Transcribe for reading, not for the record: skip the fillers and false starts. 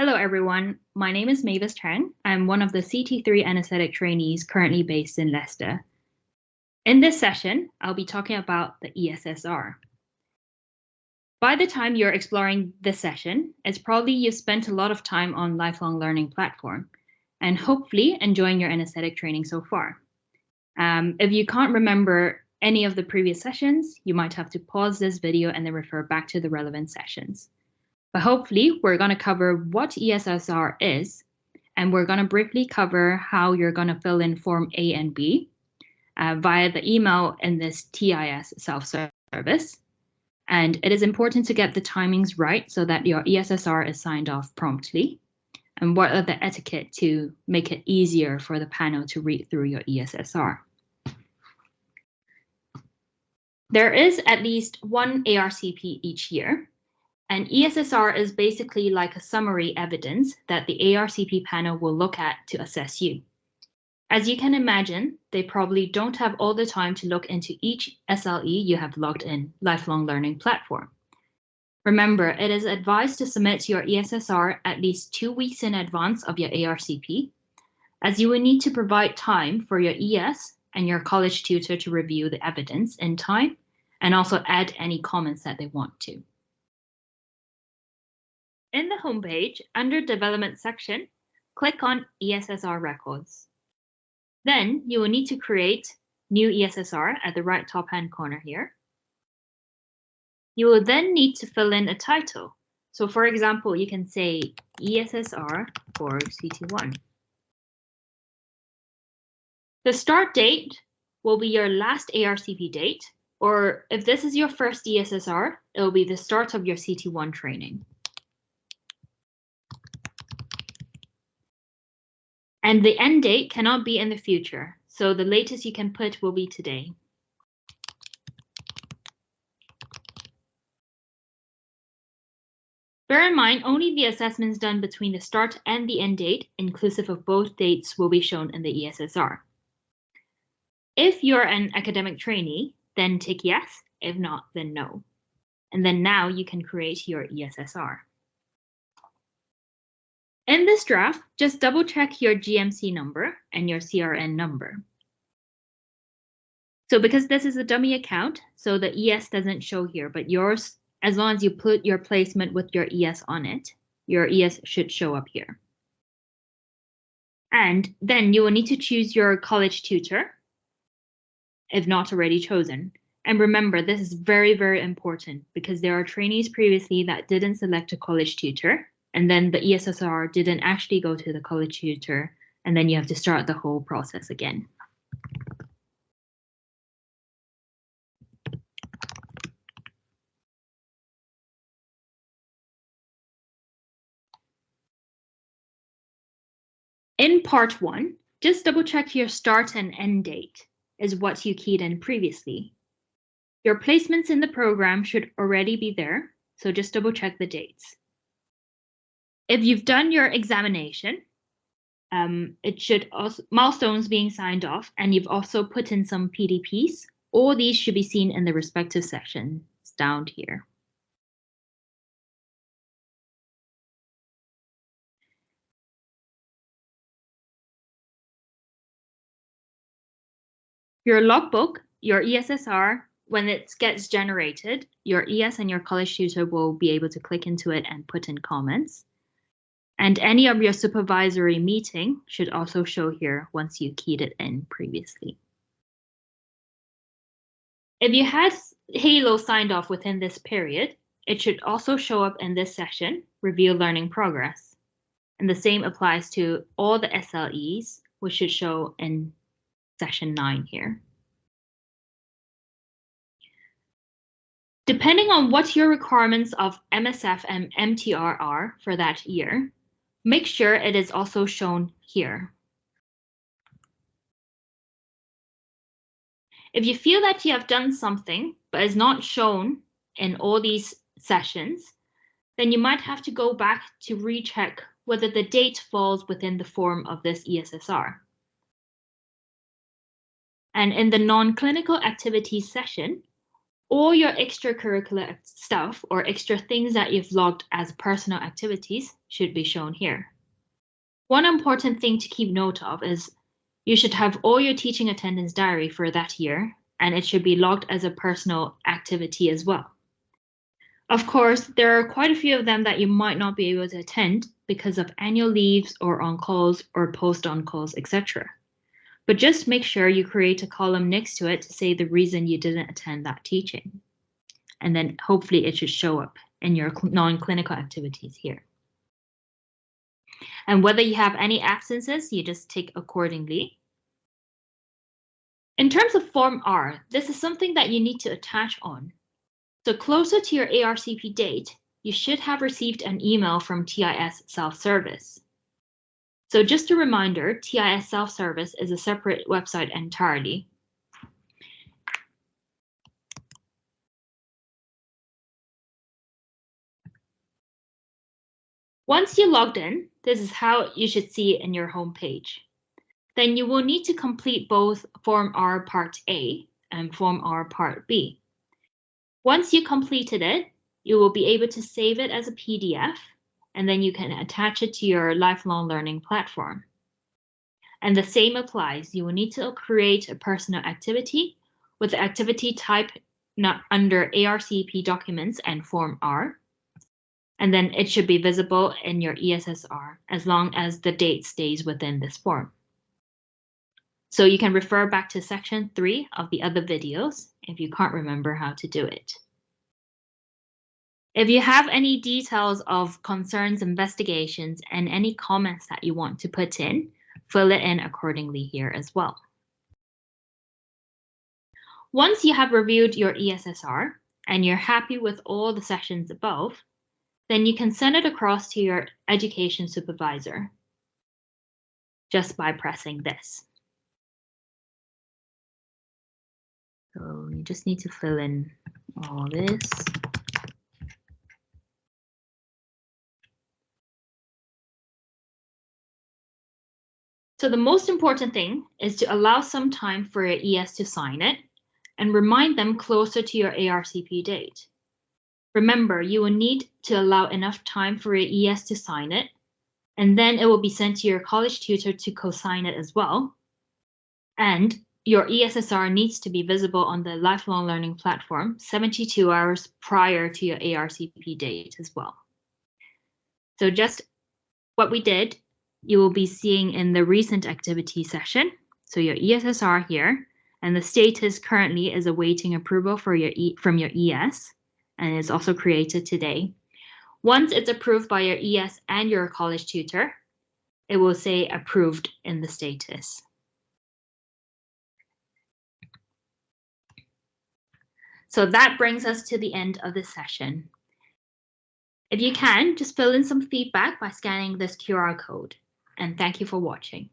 Hello, everyone. My name is Mavis Chang. I'm one of the CT3 anesthetic trainees currently based in Leicester. In this session, I'll be talking about the ESSR. By the time you're exploring this session, it's probably you've spent a lot of time on lifelong learning platform and hopefully enjoying your anesthetic training so far. If you can't remember any of the previous sessions, you might have to pause this video and then refer back to the relevant sessions. But hopefully, we're going to cover what ESSR is, and we're going to briefly cover how you're going to fill in Form A and B via the email in this TIS self-service. And it is important to get the timings right so that your ESSR is signed off promptly. And what are the etiquette to make it easier for the panel to read through your ESSR. There is at least one ARCP each year. And ESSR is basically like a summary evidence that the ARCP panel will look at to assess you. As you can imagine, they probably don't have all the time to look into each SLE you have logged in lifelong learning platform. Remember, it is advised to submit your ESSR at least 2 weeks in advance of your ARCP, as you will need to provide time for your ES and your college tutor to review the evidence in time and also add any comments that they want to. In the homepage, under Development section, click on ESSR Records. Then you will need to create new ESSR at the right top-hand corner here. You will then need to fill in a title. So for example, you can say ESSR for CT1. The start date will be your last ARCP date, or if this is your first ESSR, it will be the start of your CT1 training. And the end date cannot be in the future, so the latest you can put will be today. Bear in mind, only the assessments done between the start and the end date, inclusive of both dates, will be shown in the ESSR. If you're an academic trainee, then tick yes. If not, then no. And then now you can create your ESSR. In this draft, just double check your GMC number and your CRN number. So because this is a dummy account, so the ES doesn't show here, but yours, as long as you put your placement with your ES on it, your ES should show up here. And then you will need to choose your college tutor, if not already chosen. And remember, this is very, very important because there are trainees previously that didn't select a college tutor, and then the ESSR didn't actually go to the college tutor, and then you have to start the whole process again. In part 1, just double check your start and end date is what you keyed in previously. Your placements in the program should already be there, so just double check the dates. If you've done your examination, it should also milestones being signed off, and you've also put in some PDPs. All these should be seen in the respective sections down here. Your logbook, your ESSR, when it gets generated, your ES and your college tutor will be able to click into it and put in comments. And any of your supervisory meeting should also show here once you keyed it in previously. If you had Halo signed off within this period, it should also show up in this session, Review Learning Progress. And the same applies to all the SLEs, which should show in session 9 here. Depending on what your requirements of MSF and MTR are for that year, make sure it is also shown here. If you feel that you have done something but is not shown in all these sessions, then you might have to go back to recheck whether the date falls within the form of this ESSR. And in the non-clinical activities session, all your extracurricular stuff or extra things that you've logged as personal activities should be shown here. One important thing to keep note of is you should have all your teaching attendance diary for that year, and it should be logged as a personal activity as well. Of course, there are quite a few of them that you might not be able to attend because of annual leaves or on-calls or post-on-calls, etc. But just make sure you create a column next to it to say the reason you didn't attend that teaching. And then hopefully it should show up in your non-clinical activities here. And whether you have any absences, you just tick accordingly. In terms of Form R, this is something that you need to attach on. So closer to your ARCP date, you should have received an email from TIS Self-Service. So just a reminder, TIS Self-Service is a separate website entirely. Once you logged in, this is how you should see it in your home page. Then you will need to complete both Form R Part A and Form R Part B. Once you completed it, you will be able to save it as a PDF, and then you can attach it to your lifelong learning platform. And the same applies. You will need to create a personal activity with the activity type not under ARCP documents and Form R. And then it should be visible in your ESSR as long as the date stays within this form. So you can refer back to section 3 of the other videos if you can't remember how to do it. If you have any details of concerns, investigations, and any comments that you want to put in, fill it in accordingly here as well. Once you have reviewed your ESSR and you're happy with all the sessions above, then you can send it across to your education supervisor just by pressing this. So you just need to fill in all this. So the most important thing is to allow some time for your ES to sign it and remind them closer to your ARCP date. Remember, you will need to allow enough time for your ES to sign it, and then it will be sent to your college tutor to co-sign it as well. And your ESSR needs to be visible on the lifelong learning platform 72 hours prior to your ARCP date as well. So just what we did, you will be seeing in the recent activity session. So your ESSR here, and the status currently is awaiting approval for from your ES, and it's also created today. Once it's approved by your ES and your college tutor, it will say approved in the status. So that brings us to the end of this session. If you can, just fill in some feedback by scanning this QR code. And thank you for watching.